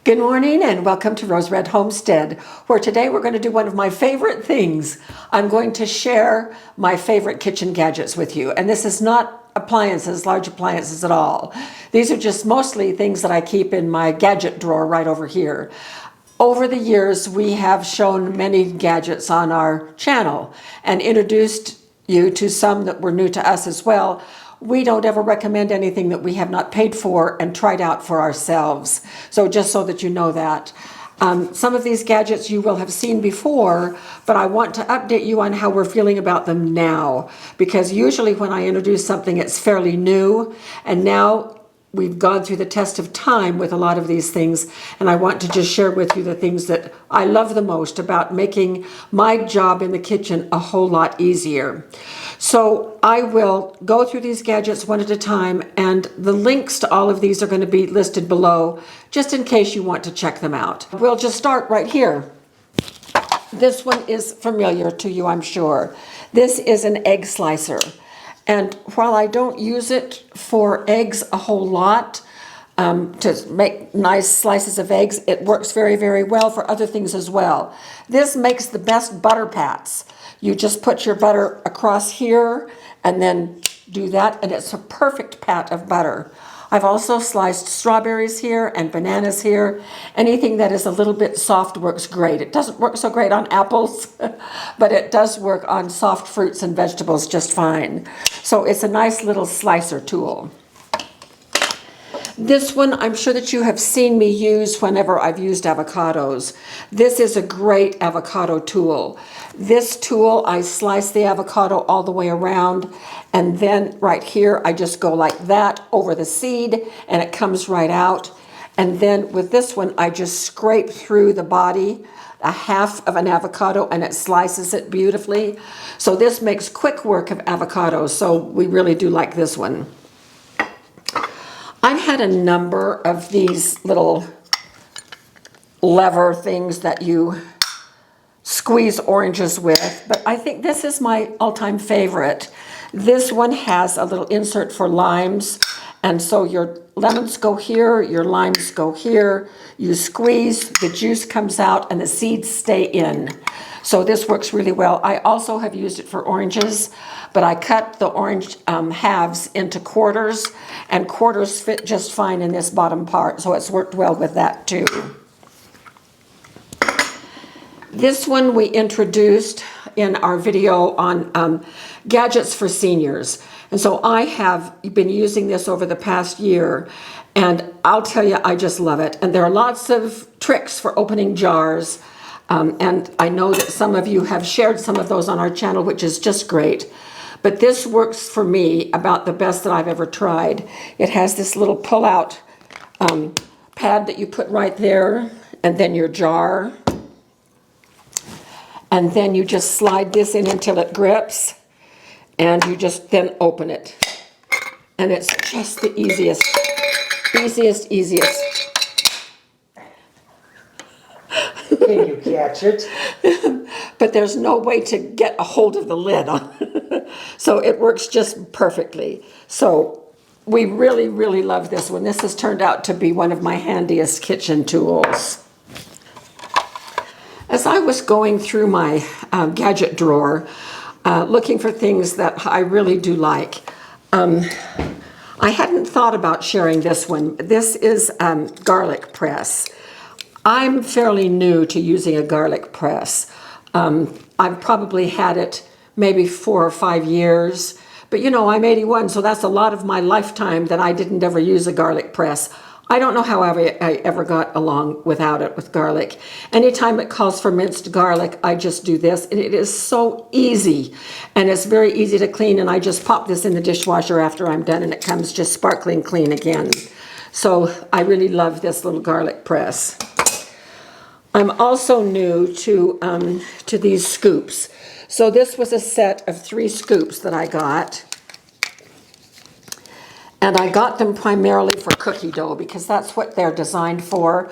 Good morning and welcome to Rose Red Homestead, where today we're going to do one of my favorite things. I'm going to share my favorite kitchen gadgets with you. And this is not appliances, large appliances at all. These are just mostly things that I keep in my gadget drawer right over here. Over the years, we have shown many gadgets on our channel and introduced you to some that were new to us as well. We don't ever recommend anything that we have not paid for and tried out for ourselves. So just so that you know that. Some of these gadgets you will have seen before, but I want to update you on how we're feeling about them now. Because usually when I introduce something, it's fairly new, and now we've gone through the test of time with a lot of these things, and I want to just share with you the things that I love the most about making my job in the kitchen a whole lot easier. So I will go through these gadgets one at a time, and the links to all of these are going to be listed below, just in case you want to check them out. We'll just start right here. This one is familiar to you, I'm sure. This is an egg slicer. And while I don't use it for eggs a whole lot, to make nice slices of eggs, it works very, very well for other things as well. This makes the best butter pats. You just put your butter across here and then do that, and it's a perfect pat of butter. I've also sliced strawberries here and bananas here. Anything that is a little bit soft works great. It doesn't work so great on apples, but it does work on soft fruits and vegetables just fine. So it's a nice little slicer tool. This one, I'm sure that you have seen me use whenever I've used avocados. This is a great avocado tool. This tool, I slice the avocado all the way around, and then right here, I just go like that over the seed, and it comes right out. And then with this one, I just scrape through the body, a half of an avocado, and it slices it beautifully. So this makes quick work of avocados, so we really do like this one. I've had a number of these little lever things that you squeeze oranges with, but I think this is my all-time favorite. This one has a little insert for limes, and so your lemons go here, your limes go here, you squeeze, the juice comes out, and the seeds stay in. So this works really well. I also have used it for oranges, but I cut the orange halves into quarters, and quarters fit just fine in this bottom part, so it's worked well with that too. This one we introduced in our video on gadgets for seniors. And so I have been using this over the past year, and I'll tell you, I just love it. And there are lots of tricks for opening jars. And I know that some of you have shared some of those on our channel, which is just great. But this works for me about the best that I've ever tried. It has this little pull-out pad that you put right there, and then your jar. And then you just slide this in until it grips, and you just then open it. And it's just the easiest. Can you catch it? But there's no way to get a hold of the lid on it. So it works just perfectly. So we really, really love this one. This has turned out to be one of my handiest kitchen tools. As I was going through my gadget drawer, looking for things that I really do like, I hadn't thought about sharing this one. This is garlic press. I'm fairly new to using a garlic press. I've probably had it maybe 4 or 5 years, but you know, I'm 81, so that's a lot of my lifetime that I didn't ever use a garlic press. I don't know how I ever got along without it with garlic. Anytime it calls for minced garlic, I just do this, and it is so easy, and it's very easy to clean, and I just pop this in the dishwasher after I'm done, and it comes just sparkling clean again. So I really love this little garlic press. I'm also new to these scoops. So this was a set of 3 scoops that I got. And I got them primarily for cookie dough because that's what they're designed for.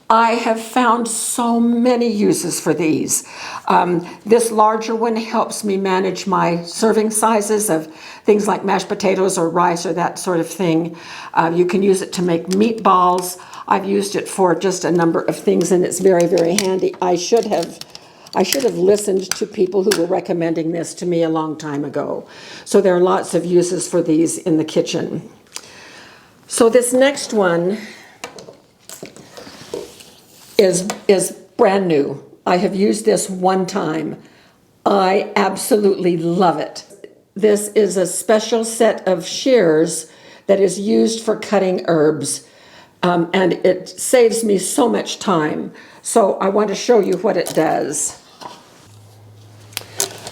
I have found so many uses for these. This larger one helps me manage my serving sizes of things like mashed potatoes or rice or that sort of thing. You can use it to make meatballs. I've used it for just a number of things, and it's very, very handy. I should have listened to people who were recommending this to me a long time ago. So there are lots of uses for these in the kitchen. So this next one is brand new. I have used this one time. I absolutely love it. This is a special set of shears that is used for cutting herbs, and it saves me so much time. So I want to show you what it does.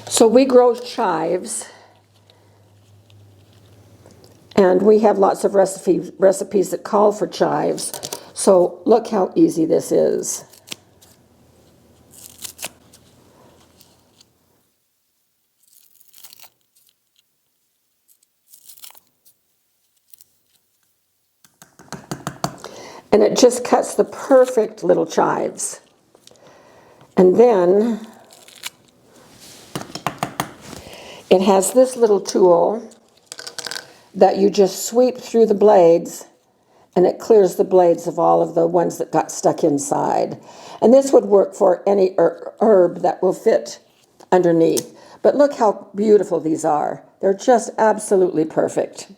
So we grow chives, and we have lots of recipes that call for chives. So look how easy this is. And it just cuts the perfect little chives. And then it has this little tool that you just sweep through the blades, and it clears the blades of all of the ones that got stuck inside. And this would work for any herb that will fit underneath. But look how beautiful these are. They're just absolutely perfect.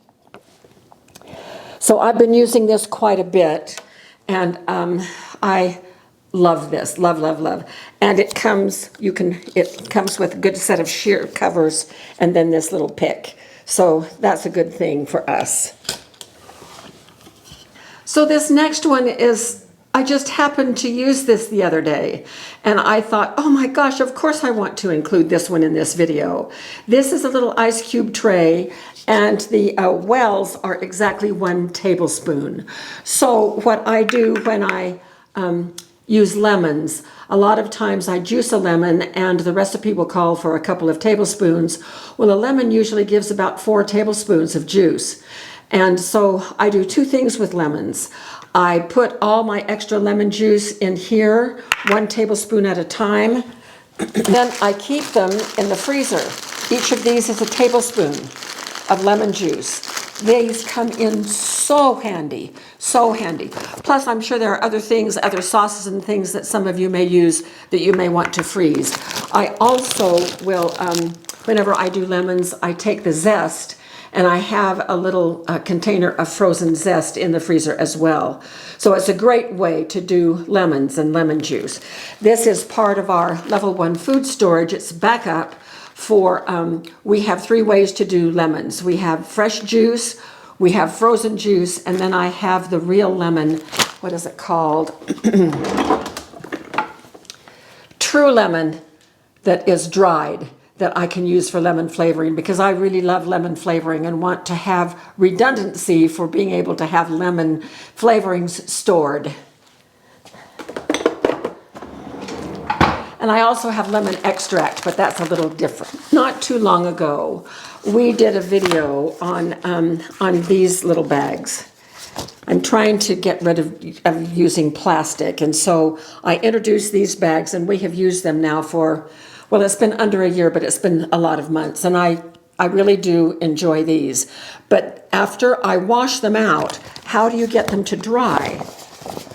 So I've been using this quite a bit, and I love this, love, love, love. And it comes with a good set of shear covers and then this little pick. So that's a good thing for us. So this next one is, I just happened to use this the other day, and I thought, oh my gosh, of course I want to include this one in this video. This is a little ice cube tray, and the wells are exactly 1 tablespoon. So what I do when I use lemons, a lot of times I juice a lemon, and the recipe will call for a couple of tablespoons. Well, a lemon usually gives about 4 tablespoons of juice. And so I do 2 things with lemons. I put all my extra lemon juice in here, 1 tablespoon at a time. Then I keep them in the freezer. Each of these is a tablespoon of lemon juice. These come in so handy, so handy. Plus, I'm sure there are other things, other sauces and things that some of you may use that you may want to freeze. I also will, whenever I do lemons, I take the zest, and I have a little container of frozen zest in the freezer as well. So it's a great way to do lemons and lemon juice. This is part of our level 1 food storage. It's backup for, we have 3 ways to do lemons. We have fresh juice, we have frozen juice, and then I have the real lemon, what is it called? True lemon that is dried, that I can use for lemon flavoring, because I really love lemon flavoring and want to have redundancy for being able to have lemon flavorings stored. And I also have lemon extract, but that's a little different. Not too long ago, we did a video on these little bags. I'm trying to get rid of using plastic, and so I introduced these bags, and we have used them now for, well, it's been under a year, but it's been a lot of months, and I really do enjoy these. But after I wash them out, how do you get them to dry?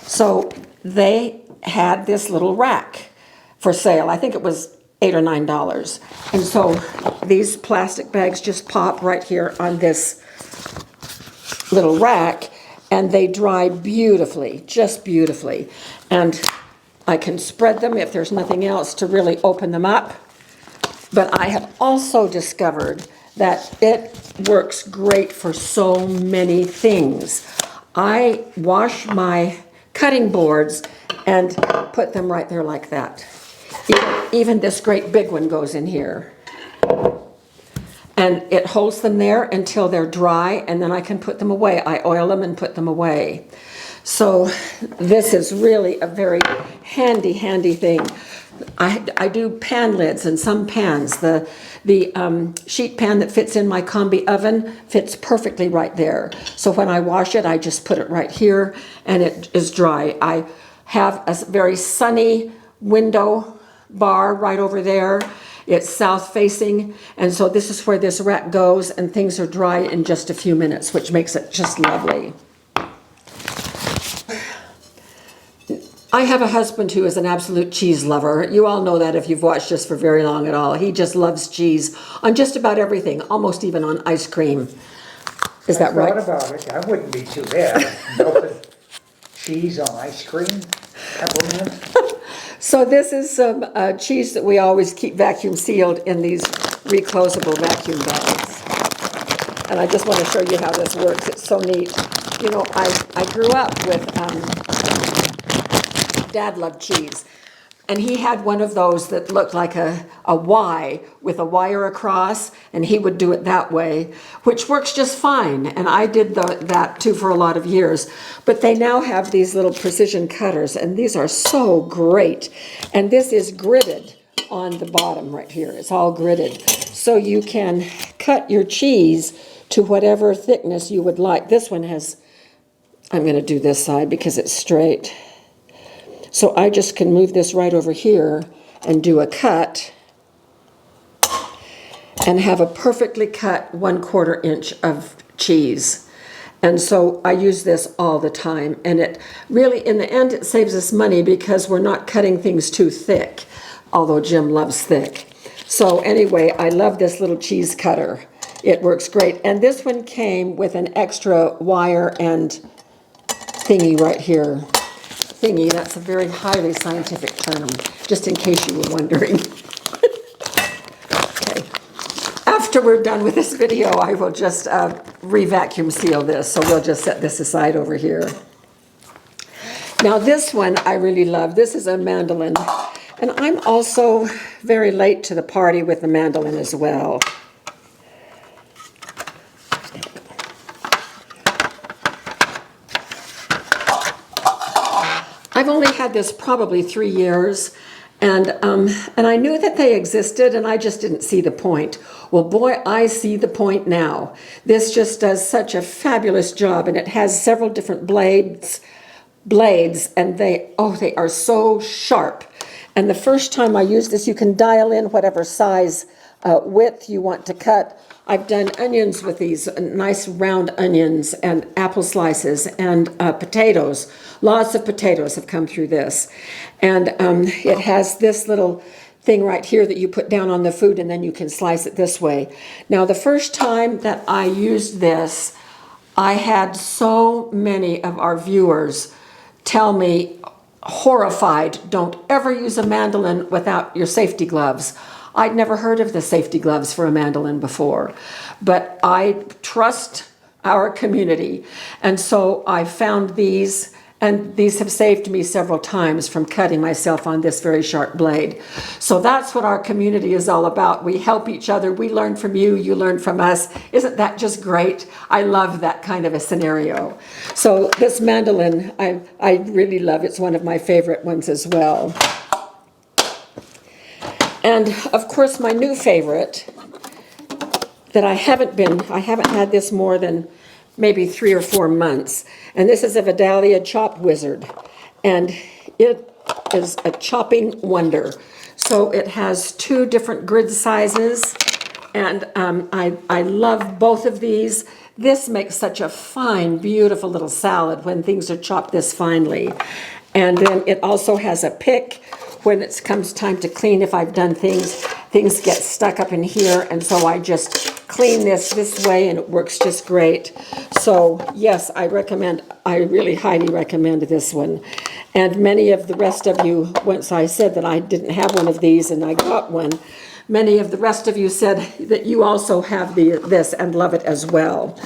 So they had this little rack for sale. I think it was $8 or $9. And so these plastic bags just pop right here on this little rack, and they dry beautifully, just beautifully. And I can spread them if there's nothing else to really open them up. But I have also discovered that it works great for so many things. I wash my cutting boards and put them right there like that. Even this great big one goes in here. And it holds them there until they're dry, and then I can put them away. I oil them and put them away. So this is really a very handy, handy thing. I do pan lids and some pans. The sheet pan that fits in my combi oven fits perfectly right there. So when I wash it, I just put it right here, and it is dry. I have a very sunny window bar right over there. It's south facing, and so this is where this rack goes, and things are dry in just a few minutes, which makes it just lovely. I have a husband who is an absolute cheese lover. You all know that if you've watched us for very long at all. He just loves cheese on just about everything, almost even on ice cream. Is that right? I thought about it. I wouldn't be too bad. Melted cheese on ice cream, peppermint. So this is some cheese that we always keep vacuum sealed in these reclosable vacuum bags. And I just want to show you how this works. It's so neat. You know, I grew up with, Dad loved cheese. And he had one of those that looked like a Y with a wire across, and he would do it that way, which works just fine. And I did that too for a lot of years. But they now have these little precision cutters, and these are so great. And this is gridded on the bottom right here. It's all gridded. So you can cut your cheese to whatever thickness you would like. This one has, I'm going to do this side because it's straight. So I just can move this right over here and do a cut and have a perfectly cut 1/4 inch of cheese. And so I use this all the time. And it really, in the end, it saves us money because we're not cutting things too thick, although Jim loves thick. So anyway, I love this little cheese cutter. It works great. And this one came with an extra wire and thingy right here. Thingy, that's a very highly scientific term, just in case you were wondering. Okay. After we're done with this video, I will just re-vacuum seal this, so we'll just set this aside over here. Now this one I really love. This is a mandolin, and I'm also very late to the party with the mandolin as well. I've only had this probably 3 years, and I knew that they existed, and I just didn't see the point. Well, boy, I see the point now. This just does such a fabulous job, and it has several different blades, and they are so sharp. And the first time I used this, you can dial in whatever size width you want to cut. I've done onions with these, nice round onions and apple slices and potatoes. Lots of potatoes have come through this. And it has this little thing right here that you put down on the food, and then you can slice it this way. Now, the first time that I used this, I had so many of our viewers tell me, horrified, don't ever use a mandolin without your safety gloves. I'd never heard of the safety gloves for a mandolin before, but I trust our community. And so I found these, and these have saved me several times from cutting myself on this very sharp blade. So that's what our community is all about. We help each other. We learn from you. You learn from us. Isn't that just great? I love that kind of a scenario. So this mandolin, I really love. It's one of my favorite ones as well. And of course, my new favorite that I haven't had this more than maybe 3 or 4 months. And this is a Vidalia Chop Wizard. And it is a chopping wonder. So it has 2 different grid sizes. And I love both of these. This makes such a fine, beautiful little salad when things are chopped this finely. And then it also has a pick. When it comes time to clean, if I've done things get stuck up in here, and so I just clean this way, and it works just great. So yes, I really highly recommend this one. And many of the rest of you, once I said that I didn't have one of these and I got one, many of the rest of you said that you also have this and love it as well.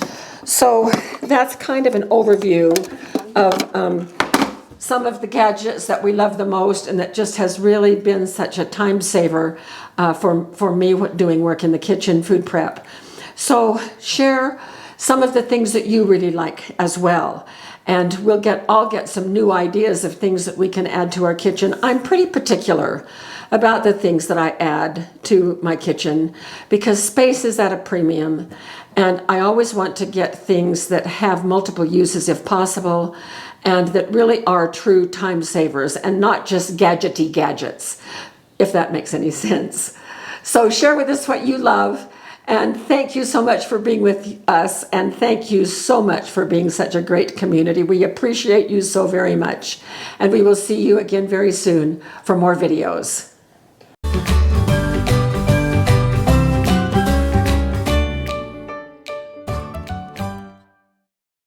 So that's kind of an overview of some of the gadgets that we love the most, and that just has really been such a time saver for me doing work in the kitchen, food prep. So share some of the things that you really like as well. And I'll get some new ideas of things that we can add to our kitchen. I'm pretty particular about the things that I add to my kitchen because space is at a premium. And I always want to get things that have multiple uses if possible. and that really are true time savers and not just gadgety gadgets, if that makes any sense. So share with us what you love, and thank you so much for being with us, and thank you so much for being such a great community. We appreciate you so very much, and we will see you again very soon for more videos.